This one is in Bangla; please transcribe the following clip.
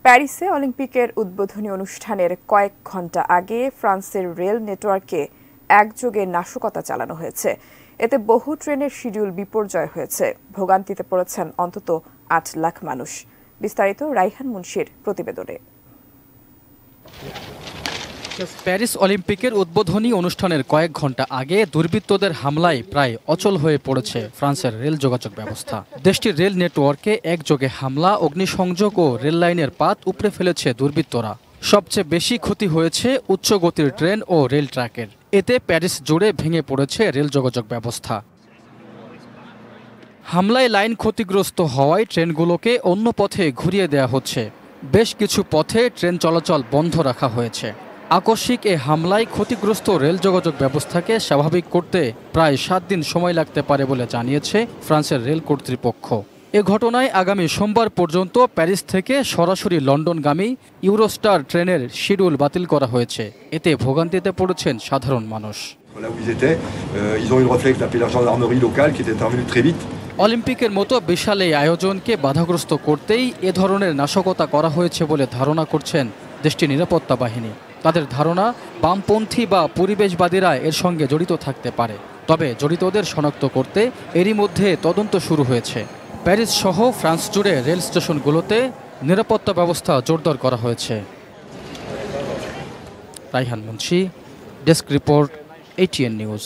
প্যারিসে অলিম্পিকের উদ্বোধনী অনুষ্ঠানের কয়েক ঘণ্টা আগে ফ্রান্সের রেল নেটওয়ার্কে একযোগে নাশকতা চালানো হয়েছে। এতে বহু ট্রেনের শিডিউল বিপর্যয় হয়েছে। ভোগান্তিতে পড়েছেন অন্তত ৮ লাখ মানুষ। বিস্তারিত রাইহান মুন্সির প্রতিবেদনে। প্যারিস অলিম্পিকের উদ্বোধনী অনুষ্ঠানের কয়েক ঘণ্টা আগে দুর্বৃত্তদের হামলায় প্রায় অচল হয়ে পড়েছে ফ্রান্সের রেল যোগাযোগ ব্যবস্থা। দেশটির রেল নেটওয়ার্কে একযোগে হামলা, অগ্নিসংযোগ ও রেল লাইনের পাত উপড়ে ফেলেছে দুর্বৃত্তরা। সবচেয়ে বেশি ক্ষতি হয়েছে উচ্চ গতির ট্রেন ও রেল ট্র্যাকের। এতে প্যারিস জুড়ে ভেঙে পড়েছে রেল যোগাযোগ ব্যবস্থা। হামলায় লাইন ক্ষতিগ্রস্ত হওয়ায় ট্রেনগুলোকে অন্য পথে ঘুরিয়ে দেওয়া হচ্ছে। বেশ কিছু পথে ট্রেন চলাচল বন্ধ রাখা হয়েছে। আকস্মিক এ হামলায় ক্ষতিগ্রস্ত রেল যোগাযোগ ব্যবস্থাকে স্বাভাবিক করতে প্রায় 7 দিন সময় লাগতে পারে বলে জানিয়েছে ফ্রান্সের রেল কর্তৃপক্ষ। এ ঘটনায় আগামী সোমবার পর্যন্ত প্যারিস থেকে সরাসরি লন্ডনগামী ইউরোস্টার ট্রেনের শিডিউল বাতিল করা হয়েছে। এতে ভোগান্তিতে পড়েছেন সাধারণ মানুষ। অলিম্পিকের মতো বিশাল এই আয়োজনকে বাধাগ্রস্ত করতেই এ ধরনের নাশকতা করা হয়েছে বলে ধারণা করছেন দেশটির নিরাপত্তা বাহিনী। তাদের ধারণা, বামপন্থী বা পরিবেশবাদীরা এর সঙ্গে জড়িত থাকতে পারে। তবে জড়িতদের শনাক্ত করতে এরই মধ্যে তদন্ত শুরু হয়েছে। প্যারিস সহ ফ্রান্স জুড়ে রেল স্টেশনগুলোতে নিরাপত্তা ব্যবস্থা জোরদার করা হয়েছে। Raihan Munshi, desk report, ATN news.